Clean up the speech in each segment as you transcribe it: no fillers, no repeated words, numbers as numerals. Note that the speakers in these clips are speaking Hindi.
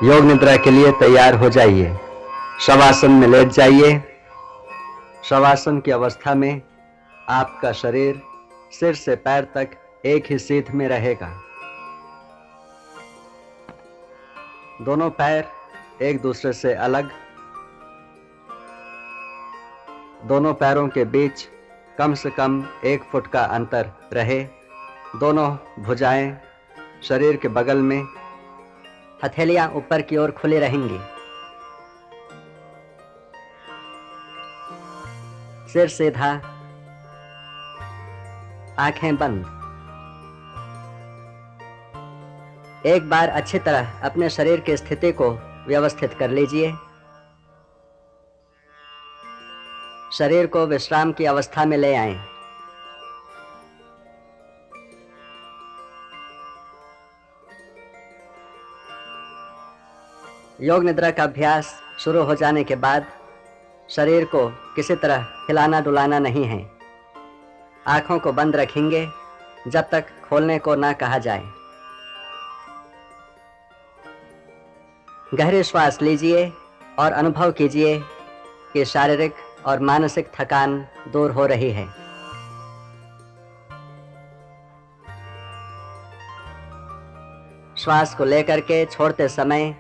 योग निद्रा के लिए तैयार हो जाइए। शवासन में लेट जाइए। शवासन की अवस्था में आपका शरीर सिर से पैर तक एक ही सीध में रहेगा। दोनों पैर एक दूसरे से अलग। दोनों पैरों के बीच कम से कम 1 फुट का अंतर रहे। दोनों भुजाएं शरीर के बगल में। हथेलियां ऊपर की ओर खुली रहेंगी। सिर सीधा, आंखें बंद। एक बार अच्छी तरह अपने शरीर की स्थिति को व्यवस्थित कर लीजिए। शरीर को विश्राम की अवस्था में ले आएं। योग निद्रा का अभ्यास शुरू हो जाने के बाद शरीर को किसी तरह हिलाना डुलाना नहीं है। आंखों को बंद रखेंगे जब तक खोलने को ना कहा जाए। गहरी श्वास लीजिए और अनुभव कीजिए कि शारीरिक और मानसिक थकान दूर हो रही है। श्वास को लेकर के छोड़ते समय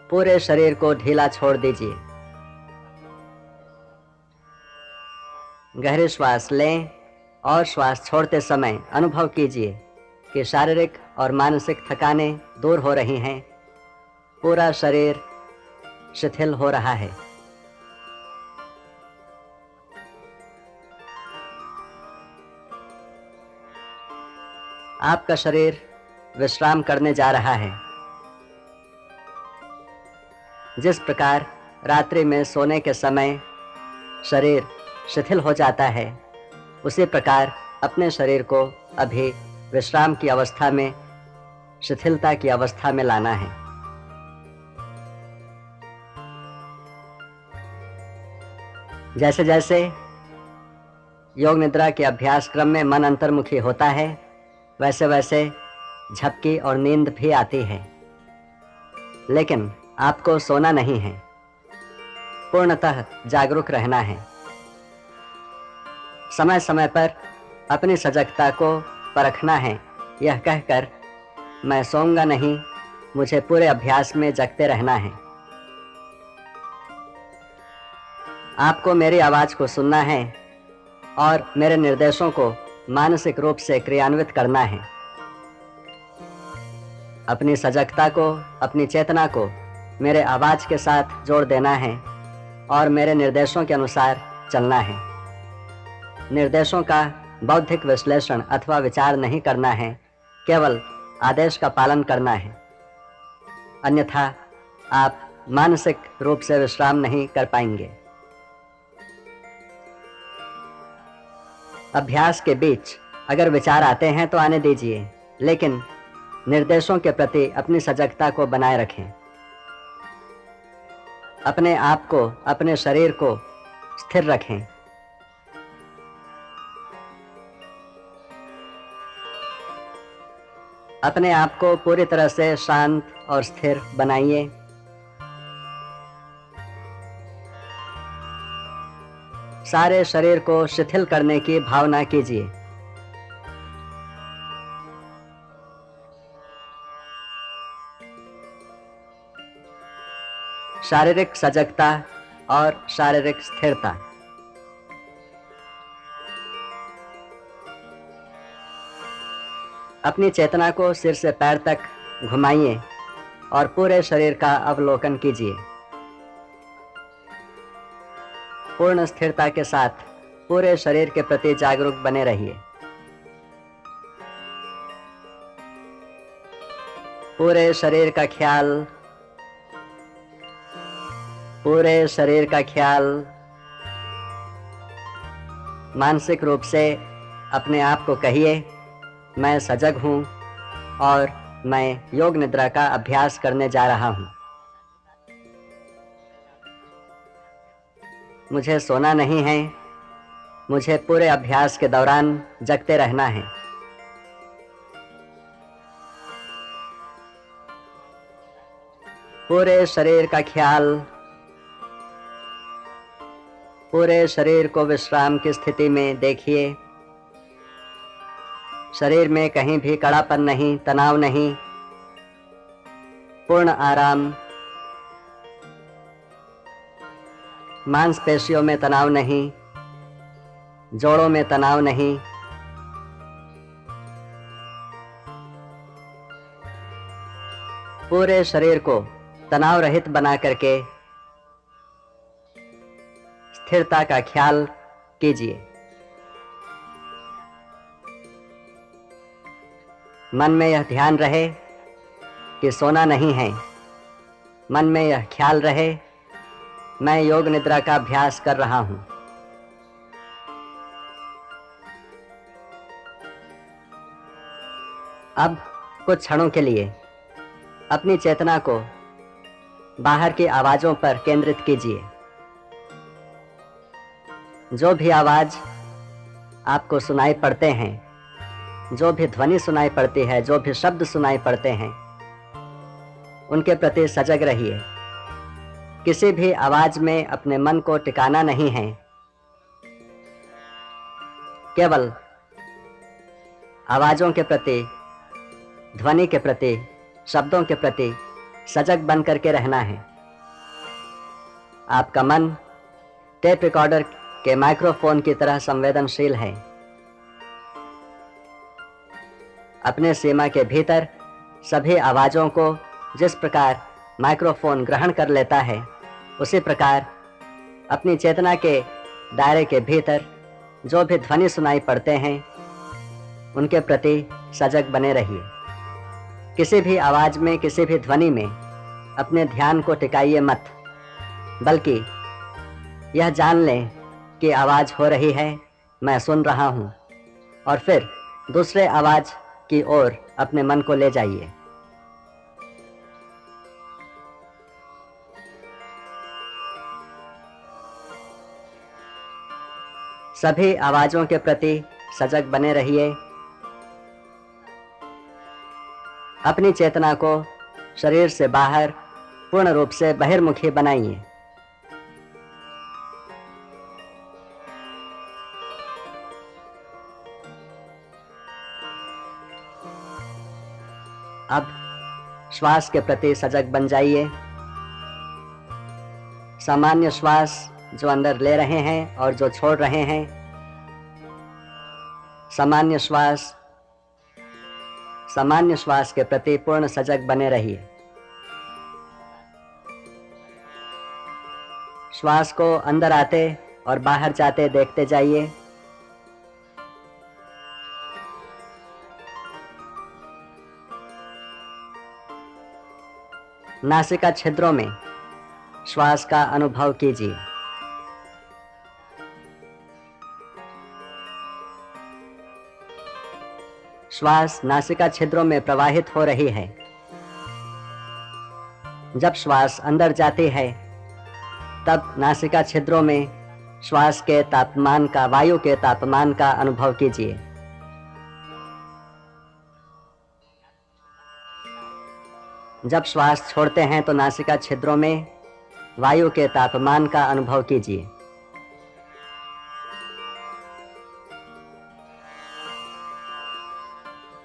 पूरे शरीर को ढीला छोड़ दीजिए। गहरी श्वास लें और श्वास छोड़ते समय अनुभव कीजिए कि शारीरिक और मानसिक थकानें दूर हो रही हैं। पूरा शरीर शिथिल हो रहा है। आपका शरीर विश्राम करने जा रहा है। जिस प्रकार रात्रि में सोने के समय शरीर शिथिल हो जाता है, उसी प्रकार अपने शरीर को अभी विश्राम की अवस्था में, शिथिलता की अवस्था में लाना है। जैसे जैसे योग निद्रा के अभ्यास क्रम में मन अंतर्मुखी होता है, वैसे वैसे झपकी और नींद भी आती है। लेकिन आपको सोना नहीं है, पूर्णतः जागरूक रहना है। समय समय पर अपनी सजगता को परखना है, यह कहकर मैं सोऊंगा नहीं, मुझे पूरे अभ्यास में जगते रहना है। आपको मेरी आवाज को सुनना है और मेरे निर्देशों को मानसिक रूप से क्रियान्वित करना है। अपनी सजगता को, अपनी चेतना को मेरे आवाज के साथ जोड़ देना है और मेरे निर्देशों के अनुसार चलना है। निर्देशों का बौद्धिक विश्लेषण अथवा विचार नहीं करना है, केवल आदेश का पालन करना है। अन्यथा आप मानसिक रूप से विश्राम नहीं कर पाएंगे। अभ्यास के बीच अगर विचार आते हैं तो आने दीजिए, लेकिन निर्देशों के प्रति अपनी सजगता को बनाए रखें। अपने आप को, अपने शरीर को स्थिर रखें। अपने आप को पूरी तरह से शांत और स्थिर बनाइए। सारे शरीर को शिथिल करने की भावना कीजिए। शारीरिक सजगता और शारीरिक स्थिरता। अपनी चेतना को सिर से पैर तक घुमाइए और पूरे शरीर का अवलोकन कीजिए। पूर्ण स्थिरता के साथ पूरे शरीर के प्रति जागरूक बने रहिए। पूरे शरीर का ख्याल, पूरे शरीर का ख्याल। मानसिक रूप से अपने आप को कहिए, मैं सजग हूं और मैं योग निद्रा का अभ्यास करने जा रहा हूं। मुझे सोना नहीं है, मुझे पूरे अभ्यास के दौरान जगते रहना है। पूरे शरीर का ख्याल, पूरे शरीर को विश्राम की स्थिति में देखिए। शरीर में कहीं भी कड़ापन नहीं, तनाव नहीं, पूर्ण आराम। मांसपेशियों में तनाव नहीं, जोड़ों में तनाव नहीं। पूरे शरीर को तनाव रहित बना करके स्थिरता का ख्याल कीजिए। मन में यह ध्यान रहे कि सोना नहीं है। मन में यह ख्याल रहे, मैं योग निद्रा का अभ्यास कर रहा हूं। अब कुछ क्षणों के लिए अपनी चेतना को बाहर की आवाजों पर केंद्रित कीजिए। जो भी आवाज आपको सुनाई पड़ते हैं, जो भी ध्वनि सुनाई पड़ती है, जो भी शब्द सुनाई पड़ते हैं, उनके प्रति सजग रहिए। किसी भी आवाज में अपने मन को टिकाना नहीं है। केवल आवाजों के प्रति, ध्वनि के प्रति, शब्दों के प्रति सजग बन करके रहना है। आपका मन टेप रिकॉर्डर के माइक्रोफोन की तरह संवेदनशील है। अपने सीमा के भीतर सभी आवाजों को जिस प्रकार माइक्रोफोन ग्रहण कर लेता है, उसी प्रकार अपनी चेतना के दायरे के भीतर जो भी ध्वनि सुनाई पड़ते हैं, उनके प्रति सजग बने रहिए। किसी भी आवाज में, किसी भी ध्वनि में अपने ध्यान को टिकाइए मत, बल्कि यह जान लें कि आवाज हो रही है, मैं सुन रहा हूं, और फिर दूसरे आवाज की ओर अपने मन को ले जाइए। सभी आवाजों के प्रति सजग बने रहिए। अपनी चेतना को शरीर से बाहर पूर्ण रूप से बहिर्मुखी बनाइए। अब श्वास के प्रति सजग बन जाइए। सामान्य श्वास जो अंदर ले रहे हैं और जो छोड़ रहे हैं, सामान्य श्वास के प्रति पूर्ण सजग बने रहिए। श्वास को अंदर आते और बाहर जाते देखते जाइए। नासिका छिद्रों में श्वास का अनुभव कीजिए। श्वास नासिका छिद्रों में प्रवाहित हो रही है। जब श्वास अंदर जाती है, तब नासिका छिद्रों में श्वास के तापमान का, वायु के तापमान का अनुभव कीजिए। जब श्वास छोड़ते हैं तो नासिका छिद्रों में वायु के तापमान का अनुभव कीजिए।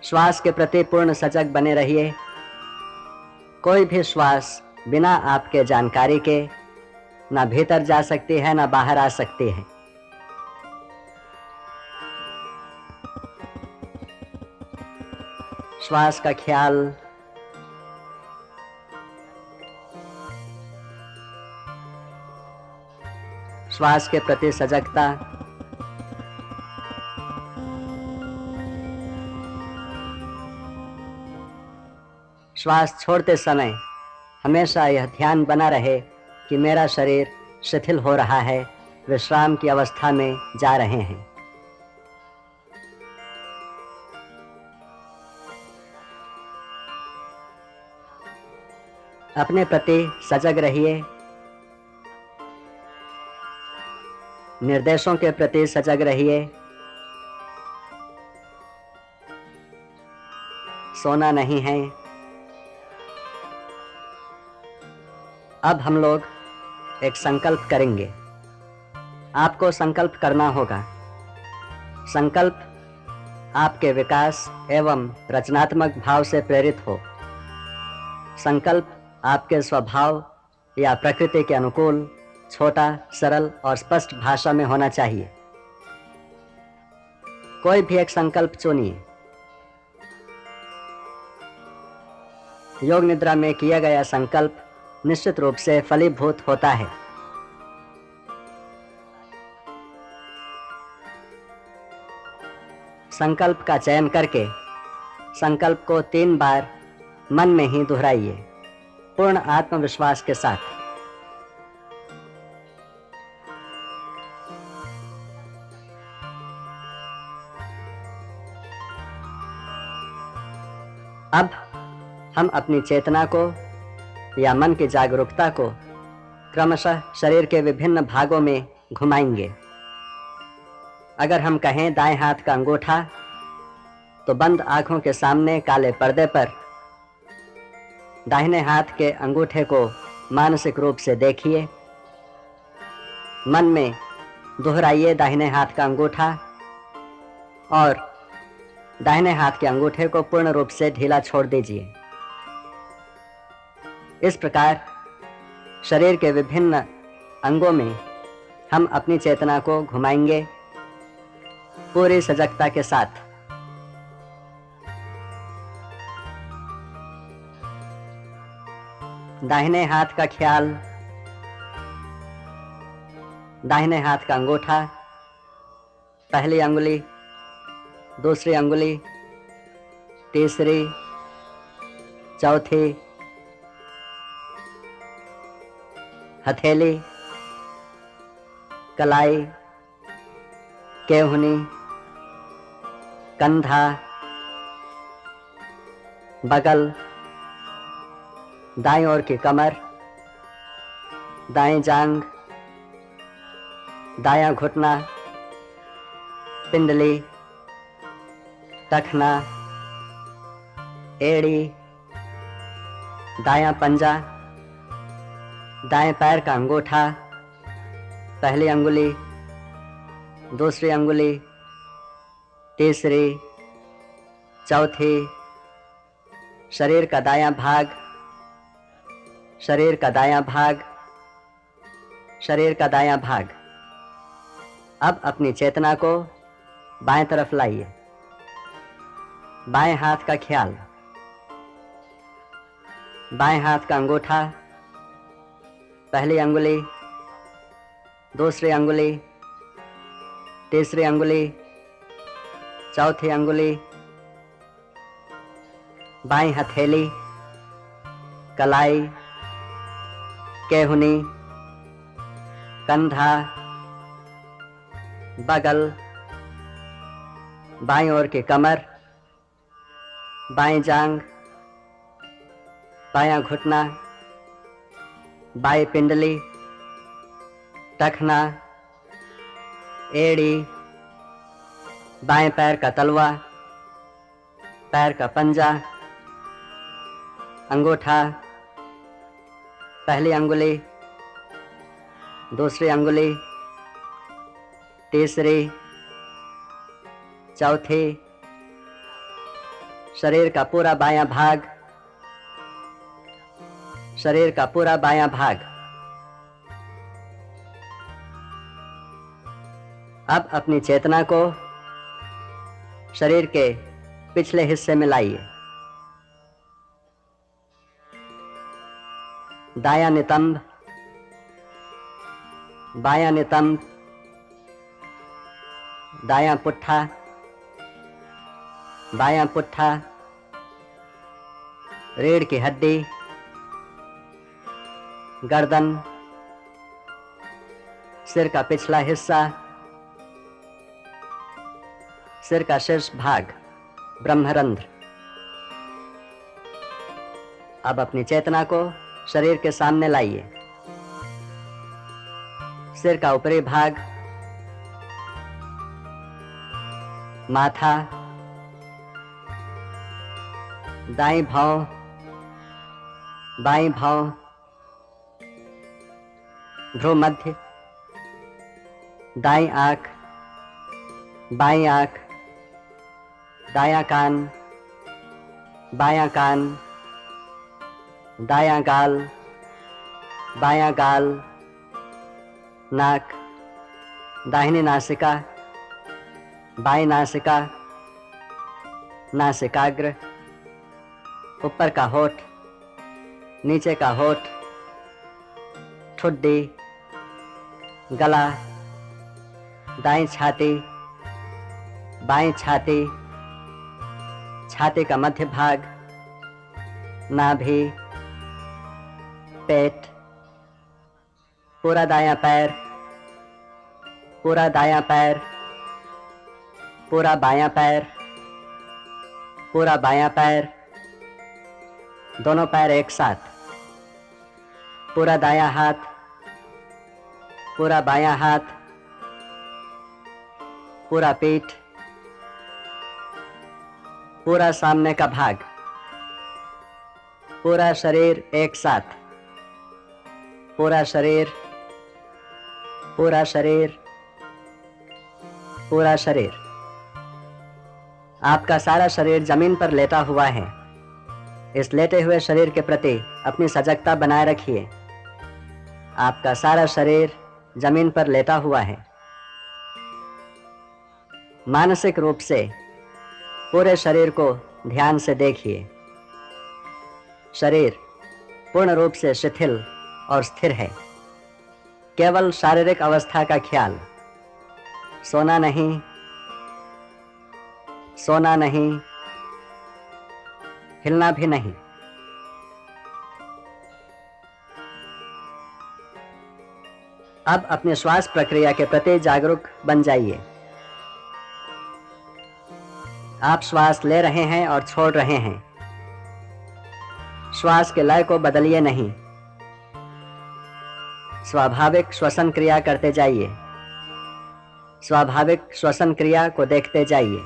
श्वास के प्रति पूर्ण सजग बने रहिए। कोई भी श्वास बिना आपके जानकारी के ना भीतर जा सकती है, ना बाहर आ सकती है। श्वास का ख्याल, श्वास के प्रति सजगता, श्वास छोड़ते समय हमेशा यह ध्यान बना रहे कि मेरा शरीर शिथिल हो रहा है, विश्राम की अवस्था में जा रहे हैं। अपने प्रति सजग रहिए। निर्देशों के प्रति सजग रहिए। सोना नहीं है। अब हम लोग एक संकल्प करेंगे। आपको संकल्प करना होगा। संकल्प आपके विकास एवं रचनात्मक भाव से प्रेरित हो। संकल्प आपके स्वभाव या प्रकृति के अनुकूल, छोटा, सरल और स्पष्ट भाषा में होना चाहिए। कोई भी एक संकल्प चुनिए। योग निद्रा में किया गया संकल्प निश्चित रूप से फलीभूत होता है। संकल्प का चयन करके संकल्प को 3 बार मन में ही दोहराइए, पूर्ण आत्मविश्वास के साथ। अब हम अपनी चेतना को या मन की जागरूकता को क्रमशः शरीर के विभिन्न भागों में घुमाएंगे। अगर हम कहें दाएं हाथ का अंगूठा, तो बंद आंखों के सामने काले पर्दे पर दाहिने हाथ के अंगूठे को मानसिक रूप से देखिए। मन में दोहराइए दाहिने हाथ का अंगूठा और दाहिने हाथ के अंगूठे को पूर्ण रूप से ढीला छोड़ दीजिए। इस प्रकार शरीर के विभिन्न अंगों में हम अपनी चेतना को घुमाएंगे पूरी सजगता के साथ। दाहिने हाथ का ख्याल, दाहिने हाथ का अंगूठा, पहली अंगुली, दूसरी अंगुली, तीसरी, चौथी, हथेली, कलाई, केहूनी, कंधा, बगल, दाईं ओर की कमर, दाईं जांघ, दायां घुटना, पिंडली, टखना, एड़ी, दायां पंजा, दाएं पैर का अंगूठा, पहली अंगुली, दूसरी अंगुली, तीसरी, चौथी, शरीर का दायां भाग, शरीर का दायां भाग, शरीर का दायां भाग। अब अपनी चेतना को बाएं तरफ लाइए। बाएं हाथ का ख्याल, बाएं हाथ का अंगूठा, पहली अंगुली, दूसरी अंगुली, तीसरी अंगुली, चौथी अंगुली, बाईं हथेली, कलाई, केहूनी, कंधा, बगल, बाईं ओर की कमर, बाईं जांघ, बायां घुटना, बाईं पिंडली, टखना, एड़ी, बाएं पैर का तलवा, पैर का पंजा, अंगूठा, पहली अंगुली, दूसरी अंगुली, तीसरी, चौथी, शरीर का पूरा बायां भाग, शरीर का पूरा बायां भाग। अब अपनी चेतना को शरीर के पिछले हिस्से में लाइए। दायां नितंब, बायां नितंब, दायां पुट्ठा, बायां पुट्ठा, रीढ़ की हड्डी, गर्दन, सिर का पिछला हिस्सा, सिर का शीर्ष भाग, ब्रह्मरंध्र। अब अपनी चेतना को शरीर के सामने लाइए। सिर का ऊपरी भाग, माथा, दाईं भौं, बाईं भौं, भ्रू मध्य, दाईं आंख, बाईं आंख, दायां कान, बायां कान, दायां गाल, बायां गाल, नाक, दाहिनी नासिका, बाईं नासिका, नासिकाग्र, ऊपर का होठ, नीचे का होठ, ठुड्डी, गला, दाईं छाती, बाईं छाती, छाती का मध्य भाग, नाभि, पेट, पूरा दायां पैर, पूरा दायां पैर, पूरा बायां पैर, पूरा बायां पैर, दोनों पैर एक साथ, पूरा दायां हाथ, पूरा बायां हाथ, पूरा पीठ, पूरा सामने का भाग, पूरा शरीर एक साथ, पूरा शरीर, पूरा शरीर, पूरा शरीर। आपका सारा शरीर जमीन पर लेटा हुआ है। इस लेटे हुए शरीर के प्रति अपनी सजगता बनाए रखिए। आपका सारा शरीर जमीन पर लेटा हुआ है। मानसिक रूप से पूरे शरीर को ध्यान से देखिए। शरीर पूर्ण रूप से शिथिल और स्थिर है। केवल शारीरिक अवस्था का ख्याल। सोना नहीं, सोना नहीं, हिलना भी नहीं। अब अपने श्वास प्रक्रिया के प्रति जागरूक बन जाइए। आप श्वास ले रहे हैं और छोड़ रहे हैं। श्वास के लय को बदलिए नहीं। स्वाभाविक श्वसन क्रिया करते जाइए। स्वाभाविक श्वसन क्रिया को देखते जाइए।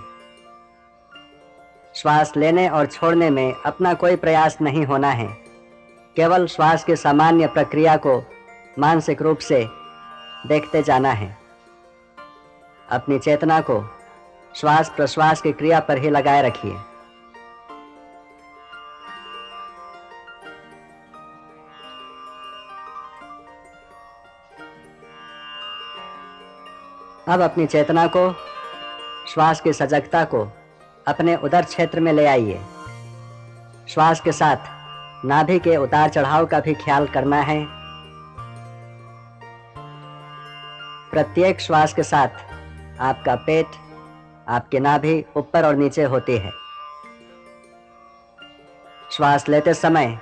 श्वास लेने और छोड़ने में अपना कोई प्रयास नहीं होना है। केवल श्वास की सामान्य प्रक्रिया को मानसिक रूप से देखते जाना है। अपनी चेतना को श्वास प्रश्वास की क्रिया पर ही लगाए रखिए। अब अपनी चेतना को, श्वास की सजगता को अपने उदर क्षेत्र में ले आइए। श्वास के साथ नाभि के उतार चढ़ाव का भी ख्याल करना है। प्रत्येक श्वास के साथ आपका पेट, आपकी नाभि ऊपर और नीचे होती है। श्वास लेते समय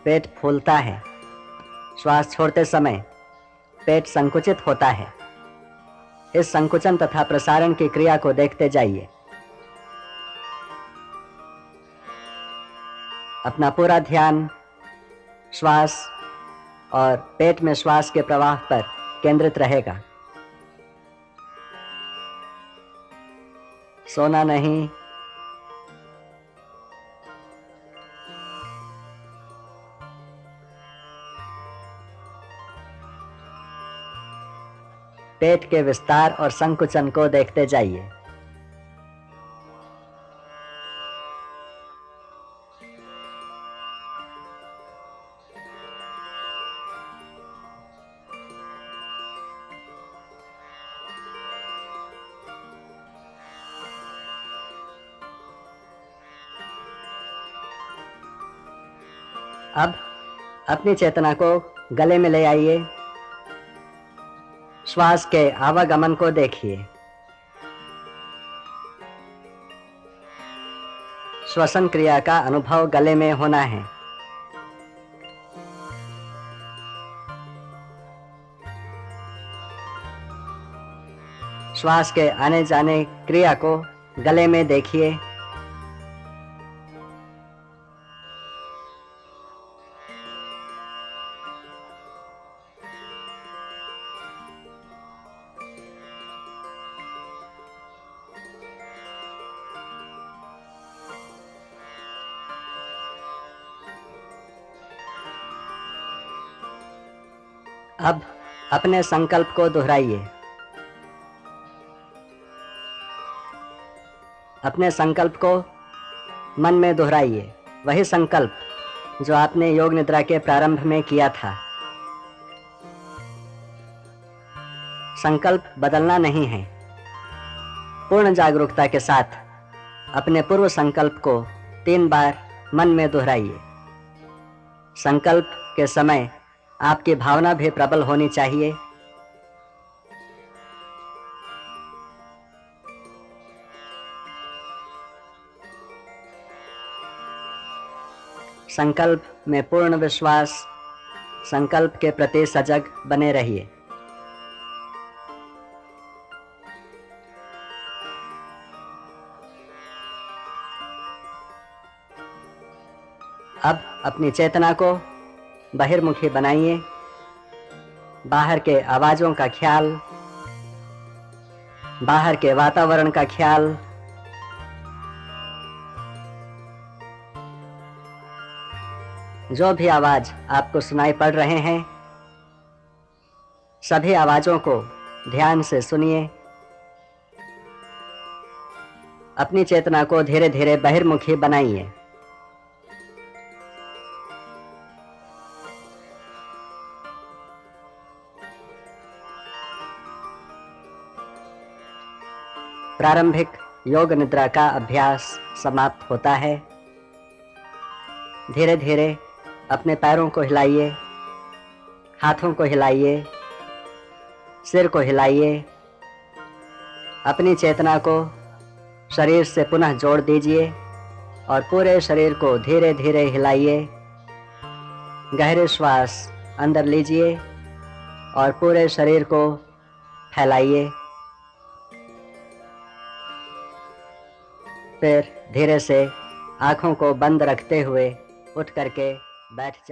पेट फूलता है। श्वास छोड़ते समय पेट संकुचित होता है। इस संकुचन तथा प्रसारण की क्रिया को देखते जाइए। अपना पूरा ध्यान श्वास और पेट में श्वास के प्रवाह पर केंद्रित रहेगा। सोना नहीं, पेट के विस्तार और संकुचन को देखते जाइए। अब अपनी चेतना को गले में ले आइए। श्वास के आवागमन को देखिए। श्वसन क्रिया का अनुभव गले में होना है। श्वास के आने जाने क्रिया को गले में देखिए। अब अपने संकल्प को दोहराइए। अपने संकल्प को मन में दोहराइए, वही संकल्प जो आपने योग निद्रा के प्रारंभ में किया था। संकल्प बदलना नहीं है। पूर्ण जागरूकता के साथ अपने पूर्व संकल्प को 3 बार मन में दोहराइए। संकल्प के समय आपकी भावना भी प्रबल होनी चाहिए। संकल्प में पूर्ण विश्वास, संकल्प के प्रति सजग बने रहिए। अब अपनी चेतना को बहिर्मुखी बनाइए। बाहर के आवाजों का ख्याल, बाहर के वातावरण का ख्याल, जो भी आवाज आपको सुनाई पड़ रहे हैं, सभी आवाजों को ध्यान से सुनिए। अपनी चेतना को धीरे धीरे बहिर्मुखी बनाइए। प्रारंभिक योग निद्रा का अभ्यास समाप्त होता है। धीरे धीरे अपने पैरों को हिलाइए, हाथों को हिलाइए, सिर को हिलाइए। अपनी चेतना को शरीर से पुनः जोड़ दीजिए और पूरे शरीर को धीरे धीरे हिलाइए। गहरे श्वास अंदर लीजिए और पूरे शरीर को फैलाइए। फिर धीरे से आंखों को बंद रखते हुए उठ करके बैठ जाइए।